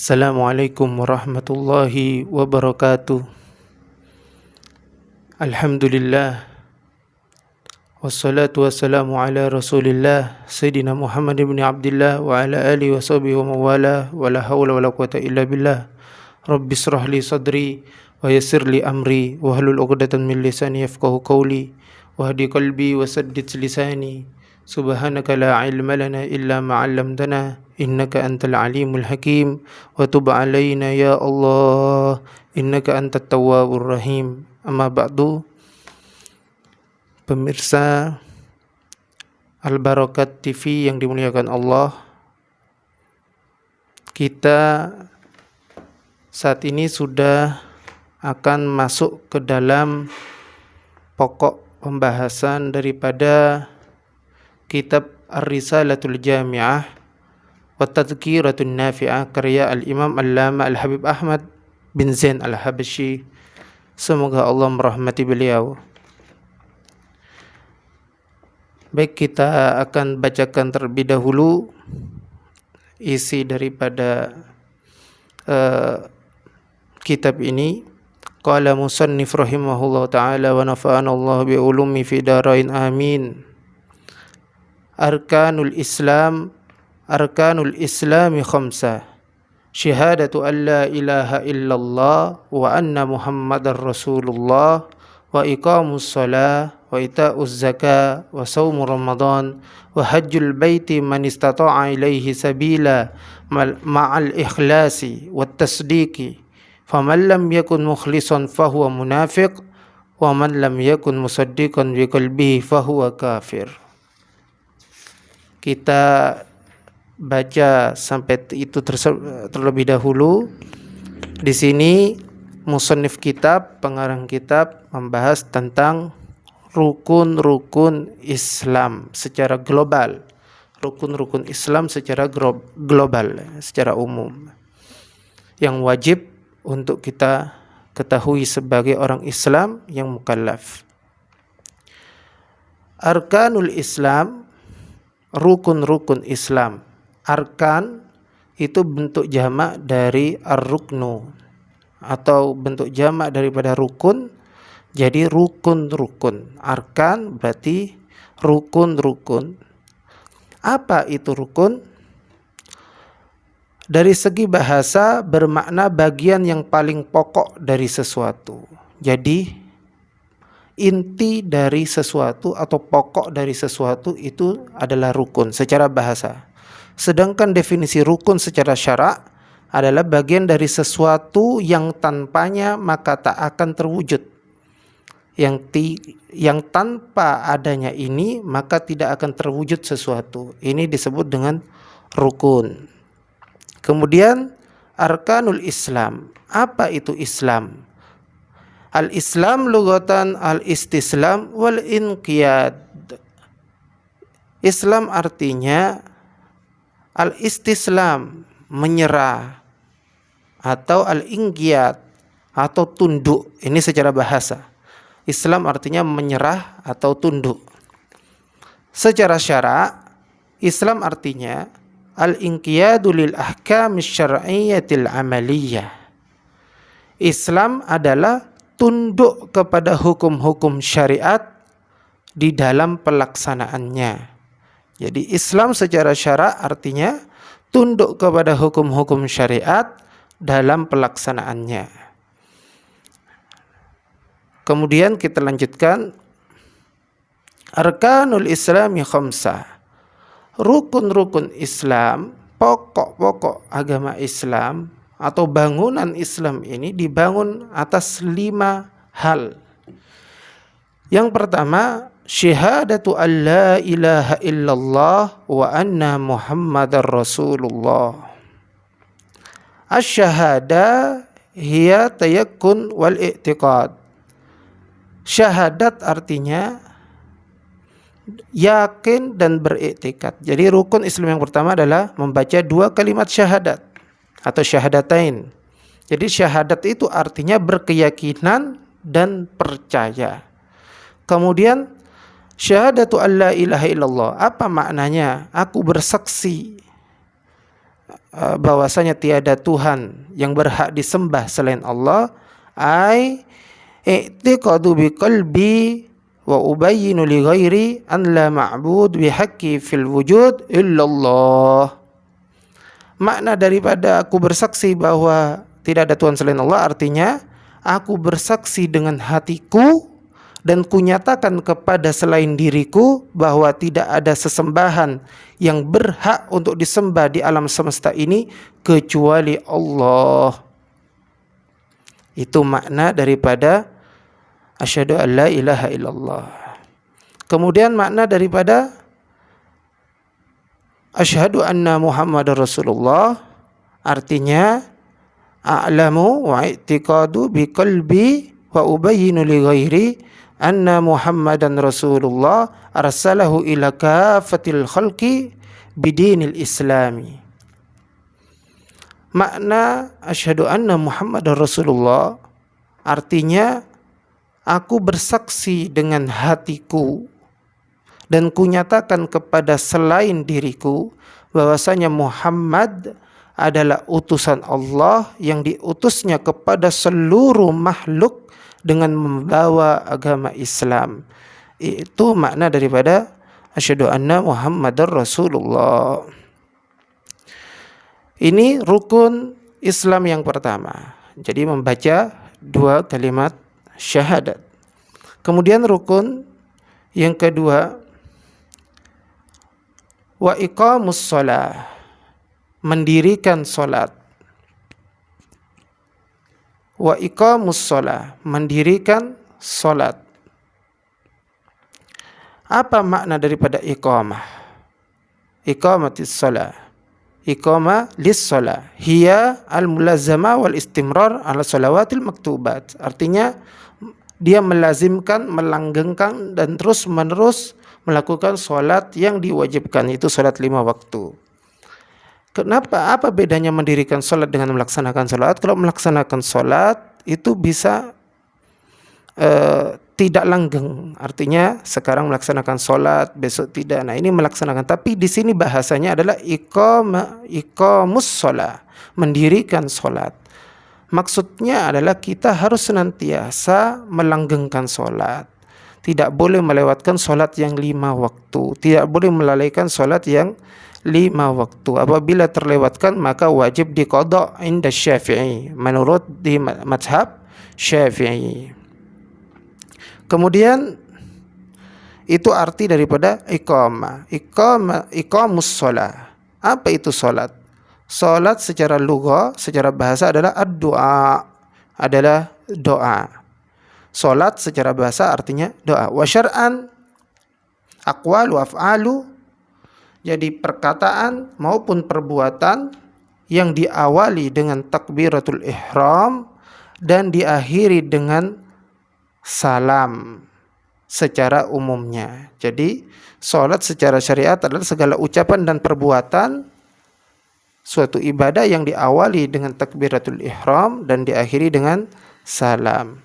Assalamualaikum warahmatullahi wabarakatuh. Alhamdulillah. Wassalatu wassalamu ala rasulillah Sayyidina Muhammad ibn Abdullah wa ala alihi wa sahbihi wa mawala wa la hawla wa la quwata illa billah. Rabbi israh li sadri wa yassir li amri wa hlul 'uqdatan min lisani yafqahu qawli wahdi qalbi wa saddid lisani. Subhanaka la ilma lana illa ma 'allamtana innaka antal alimul hakim wa tub alaina ya Allah innaka antat tawwabur rahim. Amma ba'du. Pemirsa Al-Barakat TV yang dimuliakan Allah, kita saat ini sudah akan masuk ke dalam pokok pembahasan daripada kitab Ar-Risalatul Jami'ah wa Tadhkiratun Nafi'ah karya Al-Imam Allama Al-Habib Ahmad bin Zain Al-Habsyi. Semoga Allah merahmati beliau. Baik, kita akan bacakan terlebih dahulu isi daripada kitab ini. Qala musannif rahimahullah ta'ala wa nafa'ana Allah bi ulumi fi darain amin. Arkanul Islami khamsah. Syahadatu an la ilaha illallah wa anna Muhammadar Rasulullah wa iqamus shalah wa ita'uz zakah wa shaum Ramadan wa hajjul baiti man istata'a ilaihi sabila ma'al ikhlasi wat tasdiqi faman lam yakun mukhlishan fahuwa munafiq wa man lam yakun musaddiqan bi qalbihi fahuwa kafir. Kita baca sampai itu terlebih dahulu. Di sini musannif kitab, pengarang kitab membahas tentang rukun-rukun Islam secara global. Rukun-rukun Islam secara global, secara umum, yang wajib untuk kita ketahui sebagai orang Islam yang mukallaf. Arkanul Islam, rukun-rukun Islam. Arkan itu bentuk jamak dari ar-ruknu atau bentuk jamak daripada rukun, jadi rukun-rukun. Arkan berarti rukun-rukun. Apa itu rukun? Dari segi bahasa bermakna bagian yang paling pokok dari sesuatu. Jadi inti dari sesuatu atau pokok dari sesuatu itu adalah rukun secara bahasa. Sedangkan definisi rukun secara syara' adalah bagian dari sesuatu yang tanpanya maka tak akan terwujud. Yang tanpa adanya ini maka tidak akan terwujud sesuatu. Ini disebut dengan rukun. Kemudian arkanul Islam. Apa itu Islam? Al-Islam lughatan al-istislam wal inqiyad. Islam artinya al-istislam, menyerah, atau al-inqiyad, atau tunduk. Ini secara bahasa. Islam artinya menyerah atau tunduk. Secara syara' Islam artinya al-inqiyadu lil ahkamis syar'iyyatil amaliyah. Islam adalah tunduk kepada hukum-hukum syariat di dalam pelaksanaannya. Jadi Islam secara syara' artinya tunduk kepada hukum-hukum syariat dalam pelaksanaannya. Kemudian kita lanjutkan. Arkanul Islami khamsah. Rukun-rukun Islam, pokok-pokok agama Islam atau bangunan Islam ini dibangun atas 5 hal. Yang pertama, syahadatu an la ilaha illallah wa anna Muhammadar Rasulullah. Asy-syahada hiya tayakkun wal i'tiqad. Syahadat artinya yakin dan beriktikad. Jadi rukun Islam yang pertama adalah membaca 2 kalimat syahadat atau syahadatain. Jadi syahadat itu artinya berkeyakinan dan percaya. Kemudian syahadatu an la ilaha illallah. Apa maknanya? Aku bersaksi bahwasanya tiada Tuhan yang berhak disembah selain Allah, ai i'tiqadu biqalbi wa ubayyinu li ghairi an la ma'bud bihaqqi fil wujud illallah. Makna daripada aku bersaksi bahwa tidak ada Tuhan selain Allah artinya aku bersaksi dengan hatiku dan kunyatakan kepada selain diriku bahwa tidak ada sesembahan yang berhak untuk disembah di alam semesta ini kecuali Allah. Itu makna daripada asyhadu an la ilaha illallah. Kemudian makna daripada asyhadu anna Muhammadar Rasulullah artinya a'lamu wa i'tiqadu biqalbi wa ubayyinu li ghairi anna Muhammadan Rasulullah arsalahu ila kafatil khalqi bidinil islami. Makna asyhadu anna Muhammadar Rasulullah artinya aku bersaksi dengan hatiku dan kunyatakan kepada selain diriku bahwasanya Muhammad adalah utusan Allah yang diutusnya kepada seluruh makhluk dengan membawa agama Islam. Itu makna daripada asyhadu anna Muhammadar Rasulullah. Ini rukun Islam yang pertama. Jadi membaca 2 kalimat syahadat. Kemudian rukun yang kedua, wa iqamus shalah, mendirikan salat. Wa iqamus shalah, mendirikan salat. Apa makna daripada iqamah? Iqamatis shalah, iqamah lis shalah hiya al mulazamah wal istimrar ala shalawatil maktubat. Artinya dia melazimkan, melanggengkan dan terus menerus melakukan sholat yang diwajibkan, itu sholat 5 waktu. Kenapa? Apa bedanya mendirikan sholat dengan melaksanakan sholat? Kalau melaksanakan sholat itu bisa tidak langgeng, artinya sekarang melaksanakan sholat, besok tidak. Nah ini melaksanakan, tapi di sini bahasanya adalah iqamus sholat, mendirikan sholat. Maksudnya adalah kita harus senantiasa melanggengkan sholat. Tidak boleh melewatkan sholat yang 5 waktu. Tidak boleh melalaikan sholat yang 5 waktu. Apabila terlewatkan maka wajib diqadha inda Syafi'i, menurut di mazhab Syafi'i. Kemudian itu arti daripada iqamah. Iqamus shalah. Apa itu sholat? Sholat secara lugha, secara bahasa adalah ad-du'a, adalah doa. Salat secara bahasa artinya doa. Wa syar'an aqwalu af'alu, jadi perkataan maupun perbuatan yang diawali dengan takbiratul ihram dan diakhiri dengan salam secara umumnya. Jadi salat secara syariat adalah segala ucapan dan perbuatan suatu ibadah yang diawali dengan takbiratul ihram dan diakhiri dengan salam.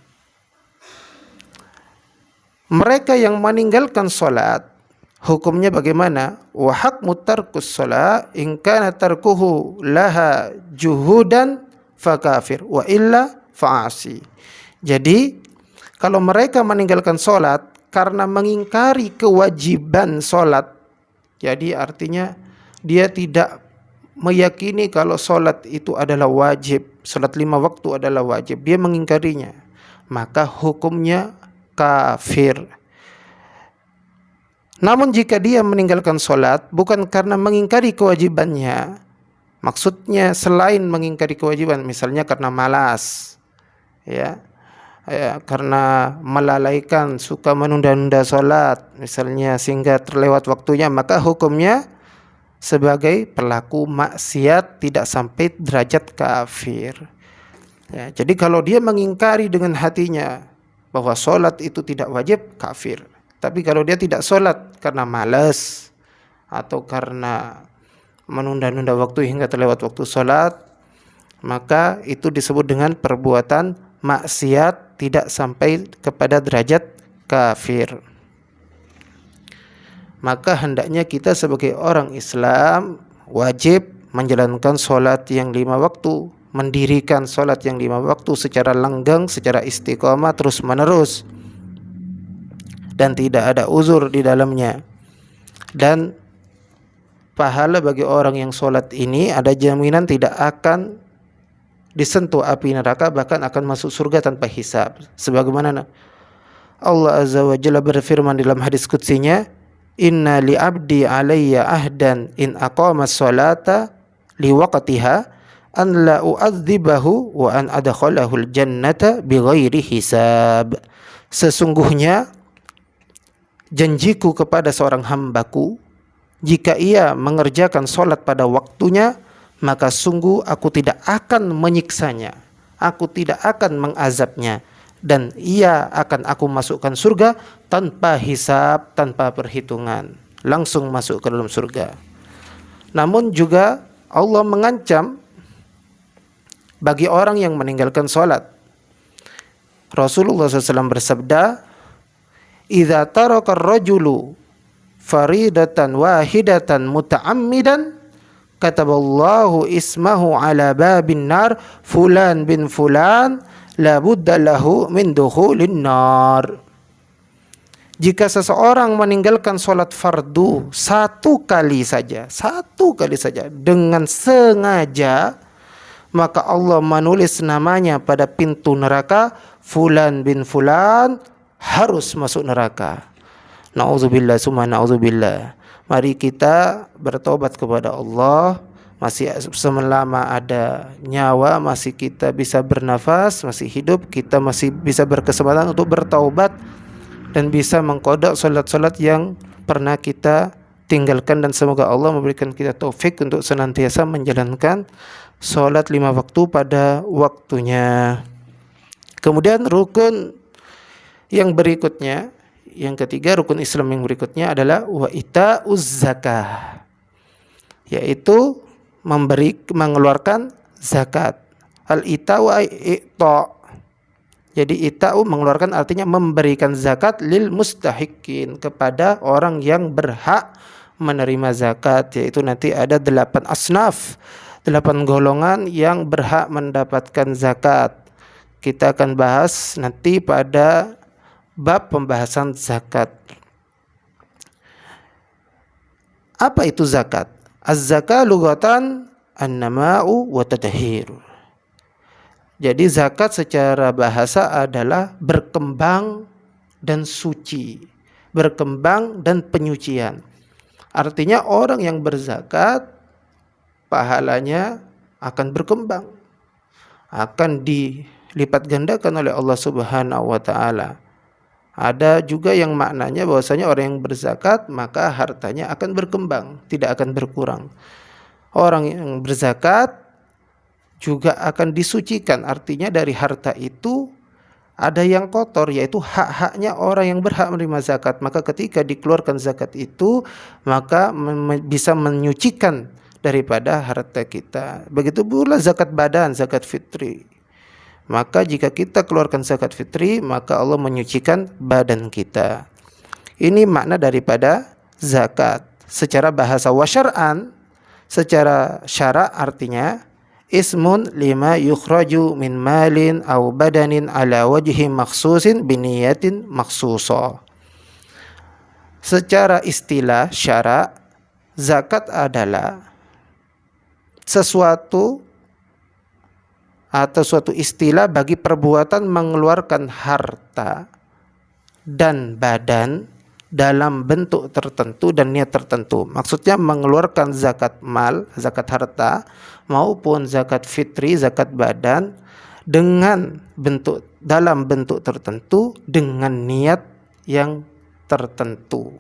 Mereka yang meninggalkan salat hukumnya bagaimana? Wa haqmu tarkus salat in kana tarkuhu laha juhudan fakafir wa illa fa'asi. Jadi kalau mereka meninggalkan salat karena mengingkari kewajiban salat, jadi artinya dia tidak meyakini kalau salat itu adalah wajib, salat 5 waktu adalah wajib, dia mengingkarinya, maka hukumnya kafir. Namun jika dia meninggalkan sholat bukan karena mengingkari kewajibannya, maksudnya selain mengingkari kewajiban, misalnya karena malas, karena melalaikan, suka menunda-nunda sholat misalnya sehingga terlewat waktunya, maka hukumnya sebagai pelaku maksiat, tidak sampai derajat kafir. Jadi kalau dia mengingkari dengan hatinya bahwa sholat itu tidak wajib, kafir. Tapi kalau dia tidak sholat karena malas atau karena menunda-nunda waktu hingga terlewat waktu sholat, maka itu disebut dengan perbuatan maksiat, tidak sampai kepada derajat kafir. Maka hendaknya kita sebagai orang Islam wajib menjalankan solat yang 5 waktu, mendirikan solat yang 5 waktu secara langgeng, secara istiqomah terus menerus, dan tidak ada uzur di dalamnya. Dan pahala bagi orang yang solat ini ada jaminan tidak akan disentuh api neraka, bahkan akan masuk surga tanpa hisab. Sebagaimana Allah Azza wa Jalla berfirman dalam hadis qudsinya, "Inna li abdi alayya ahdan in aqama sholata li waqtiha an la u'adzibahu wa an adkhalahul jannata bighairi hisab." Sesungguhnya janjiku kepada seorang hambaku, jika ia mengerjakan solat pada waktunya, maka sungguh aku tidak akan menyiksanya, aku tidak akan mengazabnya, dan ia akan aku masukkan surga tanpa hisab, tanpa perhitungan, langsung masuk ke dalam surga. Namun juga Allah mengancam bagi orang yang meninggalkan solat. Rasulullah SAW bersabda, "Idza taraka ar-rajulu faridatan wahidatan muta'ammidan kataballahu ismahu ala babin nar fulan bin fulan la budda lahu min dukhulin nar." Jika seseorang meninggalkan solat fardu satu kali saja dengan sengaja, maka Allah menulis namanya pada pintu neraka, fulan bin fulan harus masuk neraka. Na'udzubillah summa na'udzubillah. Mari kita bertobat kepada Allah. Masih selama ada nyawa, masih kita bisa bernafas, masih hidup, kita masih bisa berkesempatan untuk bertaubat dan bisa mengqadha salat-salat yang pernah kita tinggalkan, dan semoga Allah memberikan kita taufik untuk senantiasa menjalankan salat 5 waktu pada waktunya. Kemudian rukun yang berikutnya, yang ketiga, rukun Islam yang berikutnya adalah wa ita'uz zakah, yaitu mengeluarkan zakat. Al-ita'u i'ta. Jadi ita'u mengeluarkan artinya memberikan zakat lil mustahiqin, kepada orang yang berhak menerima zakat, yaitu nanti ada 8 asnaf, 8 golongan yang berhak mendapatkan zakat. Kita akan bahas nanti pada bab pembahasan zakat. Apa itu zakat? Az-zakah lugatan an-nama'u wa tadhhir. Jadi zakat secara bahasa adalah berkembang dan suci, berkembang dan penyucian. Artinya orang yang berzakat pahalanya akan berkembang, akan dilipat gandakan oleh Allah Subhanahu wa taala. Ada juga yang maknanya bahwasanya orang yang berzakat maka hartanya akan berkembang, tidak akan berkurang. Orang yang berzakat juga akan disucikan, artinya dari harta itu ada yang kotor, yaitu hak-haknya orang yang berhak menerima zakat. Maka ketika dikeluarkan zakat itu, maka bisa menyucikan daripada harta kita. Begitu pula zakat badan, zakat fitri. Maka jika kita keluarkan zakat fitri, maka Allah menyucikan badan kita. Ini makna daripada zakat. Secara bahasa wa syar'an, secara syara' artinya ismun lima yukhraju min malin aw badanin ala wajhi makhsusin biniyatin makhsusa. Secara istilah syara', zakat adalah sesuatu atau suatu istilah bagi perbuatan mengeluarkan harta dan badan dalam bentuk tertentu dan niat tertentu. Maksudnya mengeluarkan zakat mal, zakat harta, maupun zakat fitri, zakat badan dengan dalam bentuk tertentu dengan niat yang tertentu.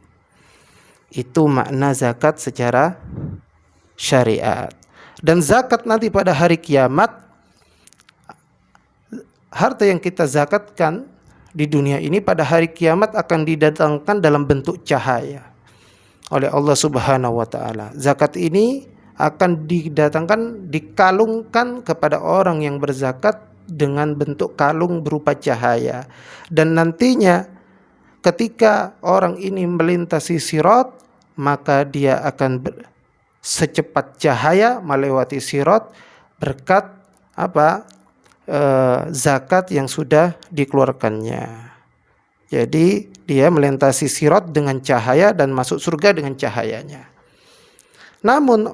Itu makna zakat secara syariat. Dan zakat nanti pada hari kiamat, harta yang kita zakatkan di dunia ini pada hari kiamat akan didatangkan dalam bentuk cahaya oleh Allah Subhanahu wa taala. Zakat ini akan didatangkan, dikalungkan kepada orang yang berzakat dengan bentuk kalung berupa cahaya. Dan nantinya ketika orang ini melintasi sirat, maka dia akan secepat cahaya melewati sirat berkat zakat yang sudah dikeluarkannya. Jadi dia melintasi sirat dengan cahaya dan masuk surga dengan cahayanya. Namun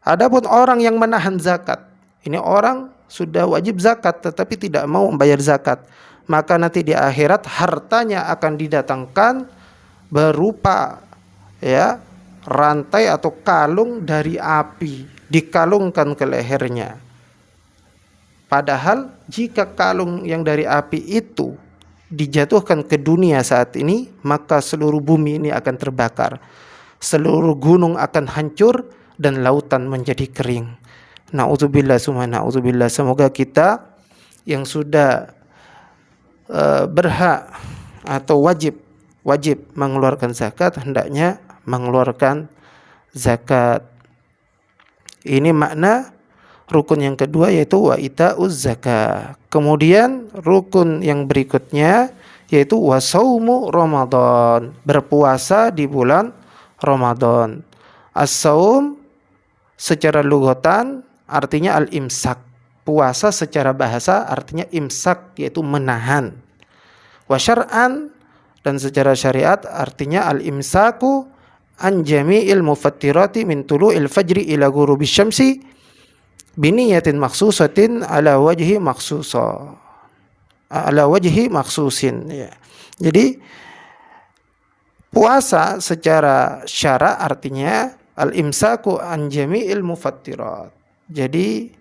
adapun orang yang menahan zakat, ini orang sudah wajib zakat tetapi tidak mau membayar zakat, maka nanti di akhirat hartanya akan didatangkan berupa rantai atau kalung dari api, dikalungkan ke lehernya. Padahal jika kalung yang dari api itu dijatuhkan ke dunia saat ini, maka seluruh bumi ini akan terbakar, seluruh gunung akan hancur dan lautan menjadi kering. Na'udzubillah summa na'udzubillah. Semoga kita yang sudah berhak atau wajib mengeluarkan zakat hendaknya mengeluarkan zakat. Ini makna rukun yang kedua, yaitu wa ita'uz zakah. Kemudian rukun yang berikutnya yaitu wasaumu Ramadan, berpuasa di bulan Ramadan. As-saum secara lugatan artinya al-imsak. Puasa secara bahasa artinya imsak, yaitu menahan. Wa syar'an, dan secara syariat artinya al-imsaku an jami'il mufattirati min tulu'il fajri ila ghurubisy syamsi biniyatin maksusatin ala wajhi maksusin, ya. Jadi puasa secara syara artinya al-imsaku an jami'il mufattirat. Jadi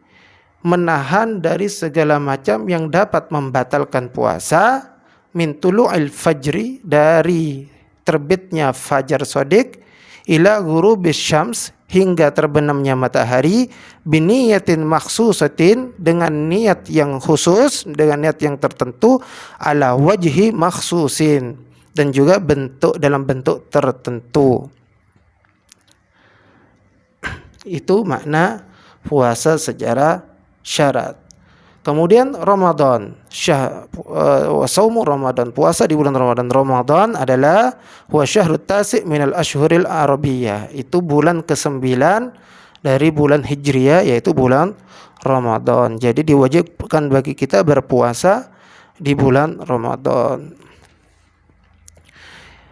menahan dari segala macam yang dapat membatalkan puasa, min tulu'il fajri, dari terbitnya fajar shadiq, ila ghurubis syams, hingga terbenamnya matahari, biniyatin maksusatin, dengan niat yang khusus, dengan niat yang tertentu, ala wajhi maksusin, dan juga dalam bentuk tertentu. Itu makna puasa secara syarat. Kemudian Ramadan, saumu Ramadan, puasa di bulan Ramadan. Ramadan adalah huwa syahrut tasi' minal ashhuril arabiyyah. Itu bulan ke-9 dari bulan Hijriyah, yaitu bulan Ramadan. Jadi diwajibkan bagi kita berpuasa di bulan Ramadan.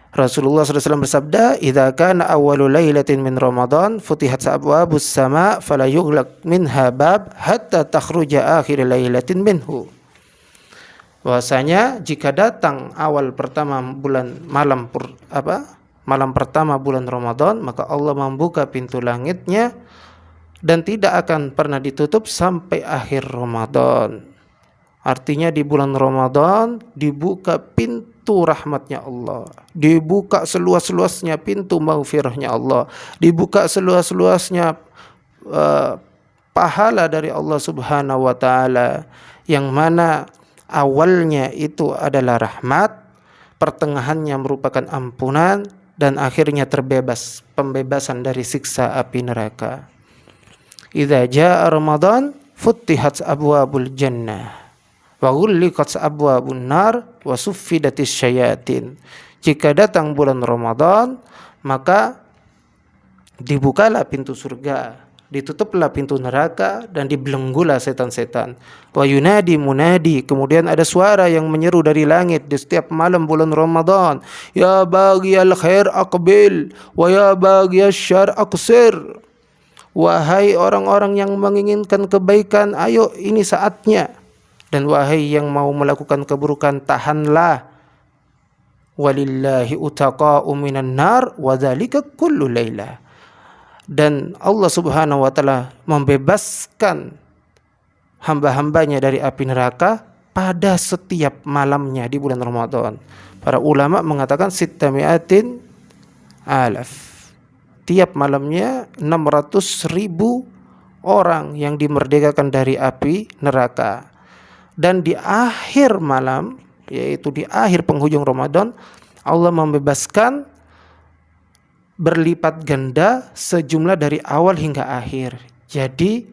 Rasulullah SAW bersabda, "Idza kana awwalu lailatin min Ramadan futihat abwabus sama' fala yughlaq minha bab hatta takhruja akhir lailatin minhu." Bahwasanya jika datang awal pertama bulan malam pertama bulan Ramadan, maka Allah membuka pintu langitnya dan tidak akan pernah ditutup sampai akhir Ramadan. Artinya di bulan Ramadan dibuka pintu rahmatnya Allah, dibuka seluas-luasnya pintu maghfirahnya Allah, dibuka seluas-luasnya pahala dari Allah Subhanahu wa taala, yang mana awalnya itu adalah rahmat, pertengahannya merupakan ampunan, dan akhirnya pembebasan dari siksa api neraka. Idza jaa Ramadan futtihat abwabul jannah wa ghulliqat abwabun nar wa suffidatis syayatin. Jika datang bulan Ramadan, maka dibukalah pintu surga, ditutuplah pintu neraka, dan dibelenggulah setan-setan. Wa yunadi munadi, kemudian ada suara yang menyeru dari langit di setiap malam bulan Ramadan, ya baghiyal khair aqbil wa ya baghiyasy syarr aqsir. Wahai orang-orang yang menginginkan kebaikan, ayo ini saatnya. Dan wahai yang mau melakukan keburukan, tahanlah. Walillahi utaqa'u minan nar wa dzalika kullu lailah. Dan Allah Subhanahu wa taala membebaskan hamba-hambanya dari api neraka pada setiap malamnya di bulan Ramadan. Para ulama mengatakan 600,000 alaf. Tiap malamnya 600,000 orang yang dimerdekakan dari api neraka. Dan di akhir malam, yaitu di akhir penghujung Ramadan, Allah membebaskan berlipat ganda sejumlah dari awal hingga akhir. Jadi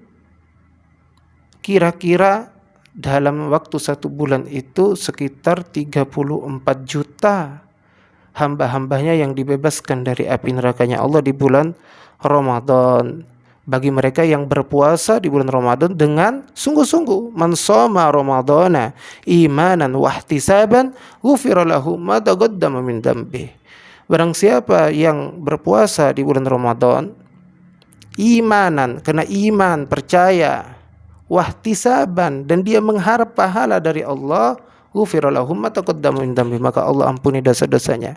kira-kira dalam waktu 1 bulan itu sekitar 34 juta hamba-hambanya yang dibebaskan dari api nerakanya Allah di bulan Ramadan. bagi mereka yang berpuasa di bulan Ramadan dengan sungguh-sungguh. Man shoma ramadhana imanan wahtisaban ghufira lahu ma taqaddama min dhanbi. Barang siapa yang berpuasa di bulan Ramadan imanan, karena iman, percaya, wahtisaban, dan dia mengharap pahala dari Allah, ghufira lahu ma taqaddama min dhanbi, maka Allah ampuni dosa-dosanya.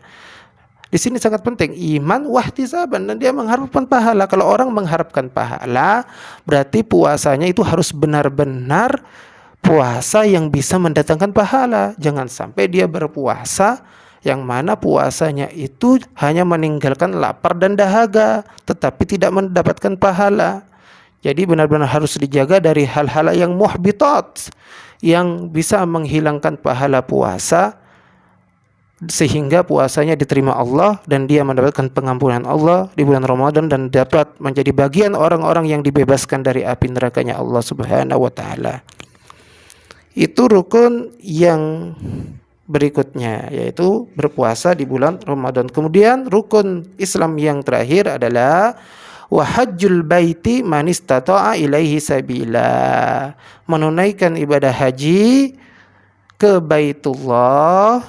Di sini sangat penting iman wahtisaban, dan dia mengharapkan pahala. Kalau orang mengharapkan pahala, berarti puasanya itu harus benar-benar puasa yang bisa mendatangkan pahala. Jangan sampai dia berpuasa yang mana puasanya itu hanya meninggalkan lapar dan dahaga, tetapi tidak mendapatkan pahala. Jadi benar-benar harus dijaga dari hal-hal yang muhbitat, yang bisa menghilangkan pahala puasa, sehingga puasanya diterima Allah dan dia mendapatkan pengampunan Allah di bulan Ramadan dan dapat menjadi bagian orang-orang yang dibebaskan dari api nerakanya Allah Subhanahu wa taala. Itu rukun yang berikutnya, yaitu berpuasa di bulan Ramadan. Kemudian rukun Islam yang terakhir adalah wa hajjul baiti man istata'a ilaihi sabila. Menunaikan ibadah haji ke Baitullah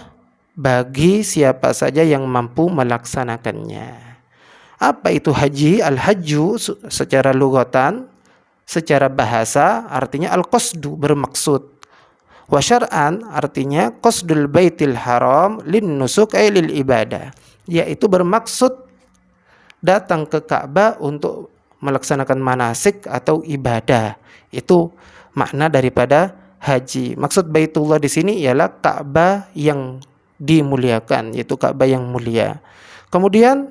bagi siapa saja yang mampu melaksanakannya. Apa itu haji? Al-hajju secara lugatan, secara bahasa artinya al-qasdu, bermaksud. Wa syar'an artinya qasdul baitil haram lin nusuk ay lil ibadah, yaitu bermaksud datang ke Ka'bah untuk melaksanakan manasik atau ibadah. Itu makna daripada haji. Maksud Baitullah di sini ialah Ka'bah yang dimuliakan, yaitu Ka'bah yang mulia. Kemudian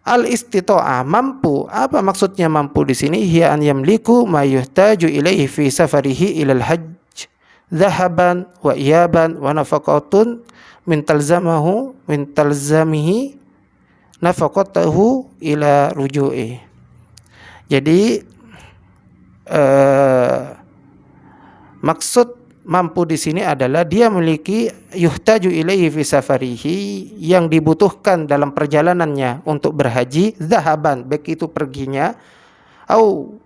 al-istita'ah, mampu. Apa maksudnya mampu di sini? Hiya an yamliku ma yuhtaju ilaihi fi safarihi ilal hajj dhahaban wa iyaban wa nafaqatun min talzamihi nafaqatahu ila ruju'i. Jadi maksud mampu di sini adalah dia memiliki yuhtaju ilaihi fi safarihi, yang dibutuhkan dalam perjalanannya untuk berhaji, zahaban, baik itu perginya, au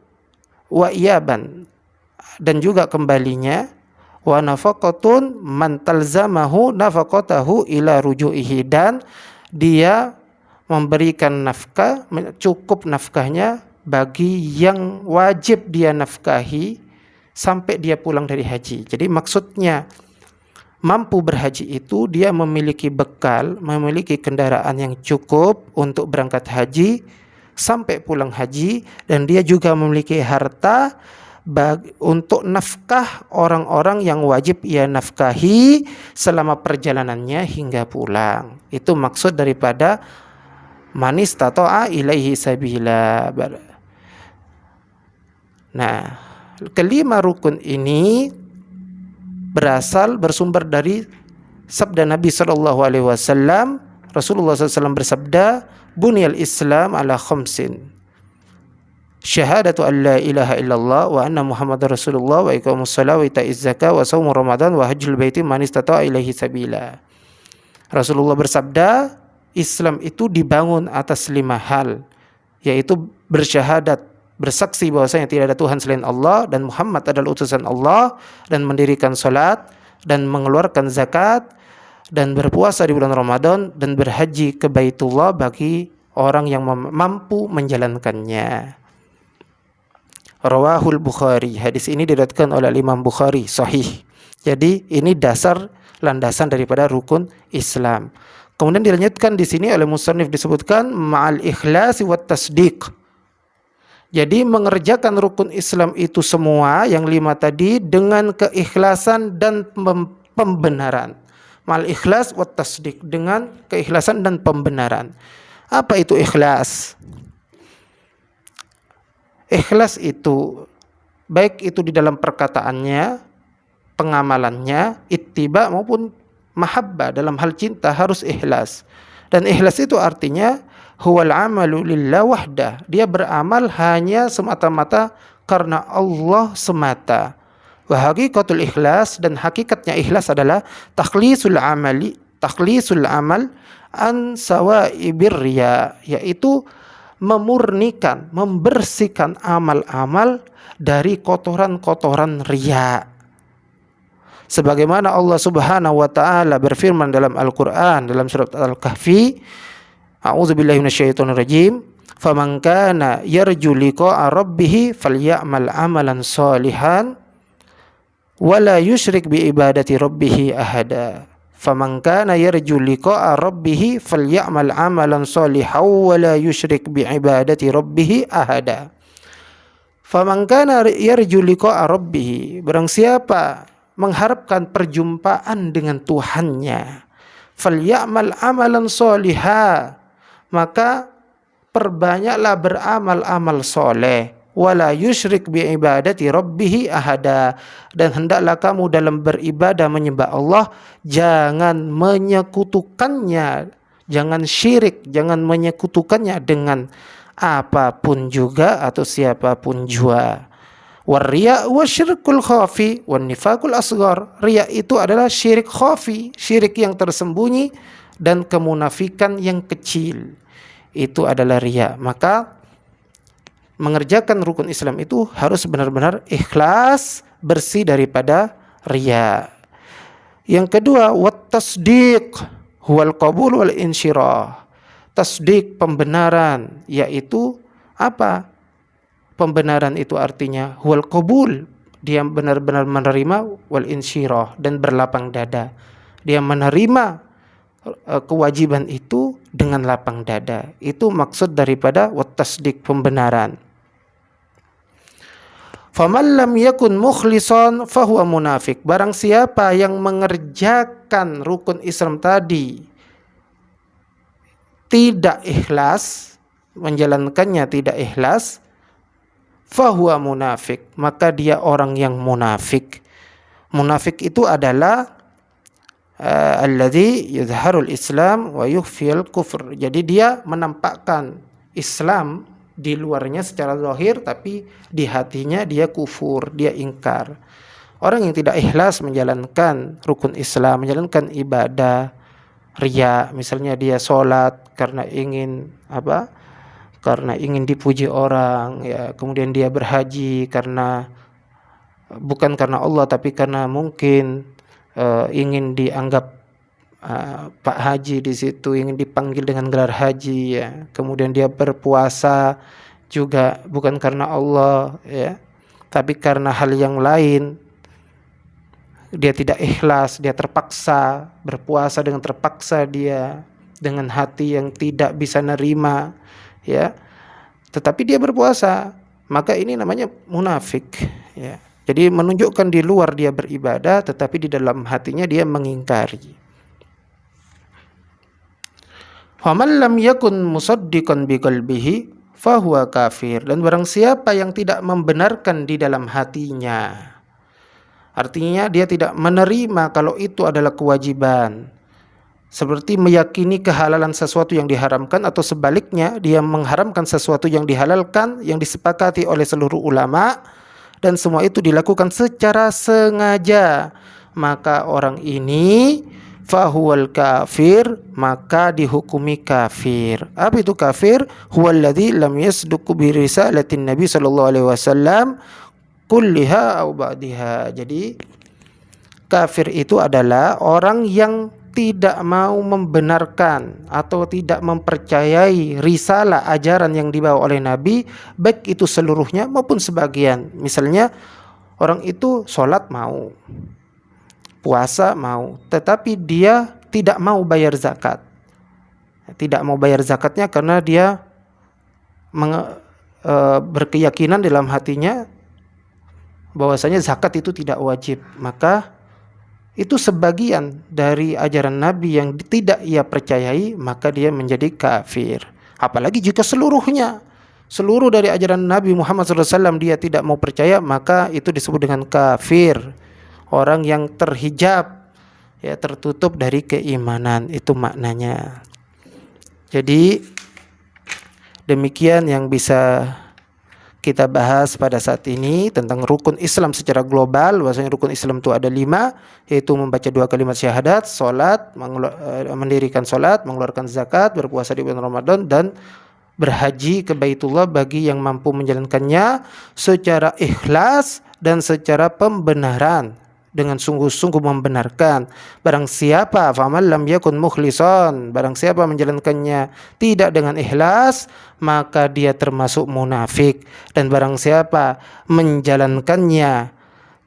wa iyaban, dan juga kembalinya, wa nafaqatun man talzamahu nafaqatahu ila ruju'ihi, dan dia memberikan nafkah, cukup nafkahnya bagi yang wajib dia nafkahi sampai dia pulang dari haji. Jadi maksudnya mampu berhaji itu dia memiliki bekal, memiliki kendaraan yang cukup untuk berangkat haji sampai pulang haji, dan dia juga memiliki harta untuk nafkah orang-orang yang wajib ia nafkahi selama perjalanannya hingga pulang. Itu maksud daripada man istata'a ilaihi sabila. Nah, kelima rukun ini bersumber dari sabda Nabi SAW. Rasulullah SAW bersabda, "Bunyal Islam ala khamsin. Syahadatu an la ilaha illallah wa anna Muhammadar Rasulullah wa iqamus shalah wa ita'iz zakah wa shaum Ramadan wa hajjul baiti man istata'a ilaihi sabila." Rasulullah bersabda, Islam itu dibangun atas 5 hal, yaitu bersyahadat, bersaksi bahwasanya tidak ada Tuhan selain Allah dan Muhammad adalah utusan Allah, dan mendirikan salat, dan mengeluarkan zakat, dan berpuasa di bulan Ramadan, dan berhaji ke Baitullah bagi orang yang mampu menjalankannya. Rawahul Bukhari. Hadis ini diriwayatkan oleh Imam Bukhari, sahih. Jadi ini dasar landasan daripada rukun Islam. Kemudian dilanjutkan di sini oleh musannif disebutkan ma'al ikhlasi wat tasdiq. Jadi mengerjakan rukun Islam itu semua yang 5 tadi dengan keikhlasan dan pembenaran. Ma'al ikhlas wat tasdiq, dengan keikhlasan dan pembenaran. Apa itu ikhlas? Ikhlas itu baik itu di dalam perkataannya, pengamalannya, ittiba maupun mahabbah, dalam hal cinta harus ikhlas. Dan ikhlas itu artinya huwal amalu lillah wahdah, dia beramal hanya semata-mata karena Allah semata. Wa haqiqatul ikhlas, dan hakikatnya ikhlas adalah takhlisul amal an sawa'ibir riya, yaitu memurnikan, membersihkan amal-amal dari kotoran-kotoran riya. Sebagaimana Allah Subhanahu wa taala berfirman dalam Al-Qur'an dalam surat Al-Kahfi, A'udzubillahi minasyaitonirrajim, "Faman kana yarju liqa'a rabbih falya'mal 'amalan shalihan wa la yusyrik bi ibadati rabbih ahada." Faman kana yarju liqa'a rabbih falya'mal 'amalan shalihan wa la yusyrik bi ibadati rabbih ahada. Faman kana yarju liqa'a rabbih, barang siapa mengharapkan perjumpaan dengan Tuhannya, falyamal amalan sholiha, maka perbanyaklah beramal-amal soleh, wala yusyrik bi ibadati rabbih ahada, dan hendaklah kamu dalam beribadah menyembah Allah jangan menyekutukannya, jangan syirik, jangan menyekutukannya dengan apapun juga atau siapapun jua. Warriya wa syirkul khafi wan nifaqul asghar. Riya itu adalah syirik khafi, syirik yang tersembunyi, dan kemunafikan yang kecil. Itu adalah riya. Maka mengerjakan rukun Islam itu harus benar-benar ikhlas, bersih daripada riya. Yang kedua, wat tasdiq huwal qabul wal insyirah. Tasdiq, pembenaran, yaitu apa? Pembenaran itu artinya huwal qabul, dia benar-benar menerima, wal insyirah, dan berlapang dada. Dia menerima kewajiban itu dengan lapang dada. Itu maksud daripada wat tasdiq, pembenaran. Faman lam yakun mukhlisan fahuwa munafik. Barang siapa yang mengerjakan rukun Islam tadi tidak ikhlas, menjalankannya tidak ikhlas, fahuwa munafik, maka dia orang yang munafik. Munafik itu adalah alladzi yuzharul Islam wa yukhfil kufr. Jadi dia menampakkan Islam di luarnya secara zahir, tapi di hatinya dia kufur, dia ingkar. Orang yang tidak ikhlas menjalankan rukun Islam, menjalankan ibadah, riya, misalnya dia sholat karena ingin karena ingin dipuji orang, ya, kemudian dia berhaji karena bukan karena Allah tapi karena mungkin ingin dianggap Pak Haji di situ, ingin dipanggil dengan gelar haji, ya. Kemudian dia berpuasa juga bukan karena Allah, ya, tapi karena hal yang lain. Dia tidak ikhlas, dia terpaksa berpuasa dengan terpaksa, dia dengan hati yang tidak bisa nerima, ya, tetapi dia berpuasa, maka ini namanya munafik, ya. Jadi menunjukkan di luar dia beribadah, tetapi di dalam hatinya dia mengingkari. Faman lam yakun musaddiqan biqalbihi fahuwa kafir. Dan barang siapa yang tidak membenarkan di dalam hatinya, artinya dia tidak menerima kalau itu adalah kewajiban, seperti meyakini kehalalan sesuatu yang diharamkan, atau sebaliknya dia mengharamkan sesuatu yang dihalalkan yang disepakati oleh seluruh ulama, dan semua itu dilakukan secara sengaja, maka orang ini fahuwal kafir, maka dihukumi kafir. Apa itu kafir? Huwallazi lam yasduq bi risalatin Nabi sallallahu alaihi wasallam kulliha aw ba'diha. Jadi kafir itu adalah orang yang tidak mau membenarkan atau tidak mempercayai risalah ajaran yang dibawa oleh Nabi, baik itu seluruhnya maupun sebagian. Misalnya orang itu sholat mau, puasa mau, tetapi dia tidak mau bayar zakat. Tidak mau bayar zakatnya karena dia berkeyakinan dalam hatinya bahwasanya zakat itu tidak wajib. Maka itu sebagian dari ajaran Nabi yang tidak ia percayai, maka dia menjadi kafir. Apalagi jika seluruh dari ajaran Nabi Muhammad SAW dia tidak mau percaya, maka itu disebut dengan kafir. Orang yang terhijab, ya, tertutup dari keimanan, itu maknanya. Jadi demikian yang bisa kita bahas pada saat ini tentang rukun Islam secara global. Bahwasanya rukun Islam itu ada 5, yaitu membaca 2 kalimat syahadat, sholat, mendirikan sholat, mengeluarkan zakat, berpuasa di bulan Ramadan, dan berhaji ke Baitullah bagi yang mampu menjalankannya secara ikhlas dan secara pembenaran, dengan sungguh-sungguh membenarkan. Barang siapa faman lam yakun mukhlishon, barang siapa menjalankannya tidak dengan ikhlas, maka dia termasuk munafik. Dan barang siapa menjalankannya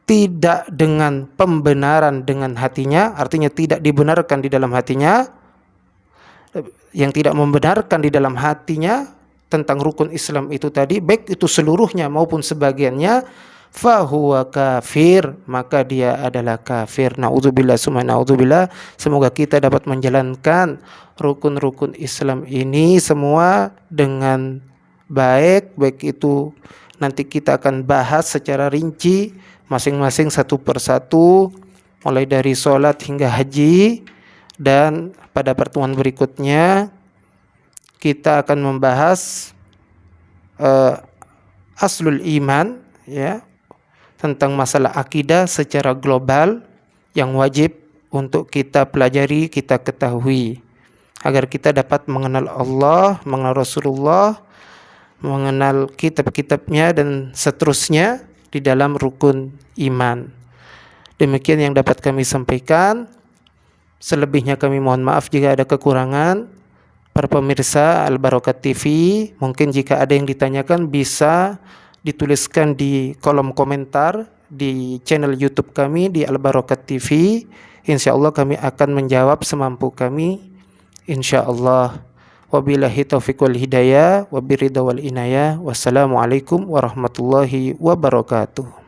tidak dengan pembenaran dengan hatinya, artinya tidak dibenarkan di dalam hatinya, yang tidak membenarkan di dalam hatinya tentang rukun Islam itu tadi, baik itu seluruhnya maupun sebagiannya, fahuwa kafir, maka dia adalah kafir. Naudzubillah summa naudzubillah. Semoga kita dapat menjalankan rukun-rukun Islam ini semua dengan baik itu nanti kita akan bahas secara rinci masing-masing satu persatu, mulai dari sholat hingga haji. Dan pada pertemuan berikutnya kita akan membahas aslul iman, ya, tentang masalah akidah secara global yang wajib untuk kita pelajari, kita ketahui agar kita dapat mengenal Allah, mengenal Rasulullah, mengenal kitab-kitabnya dan seterusnya di dalam rukun iman. Demikian yang dapat kami sampaikan. Selebihnya kami mohon maaf jika ada kekurangan. Para pemirsa Al-Barokat TV, mungkin jika ada yang ditanyakan bisa dituliskan di kolom komentar di channel YouTube kami di Al-Barokat TV. Insya Allah kami akan menjawab semampu kami, insya Allah. Wabillahi taufiq wal hidayah, wabiridha wal inayah. Wassalamualaikum warahmatullahi wabarakatuh.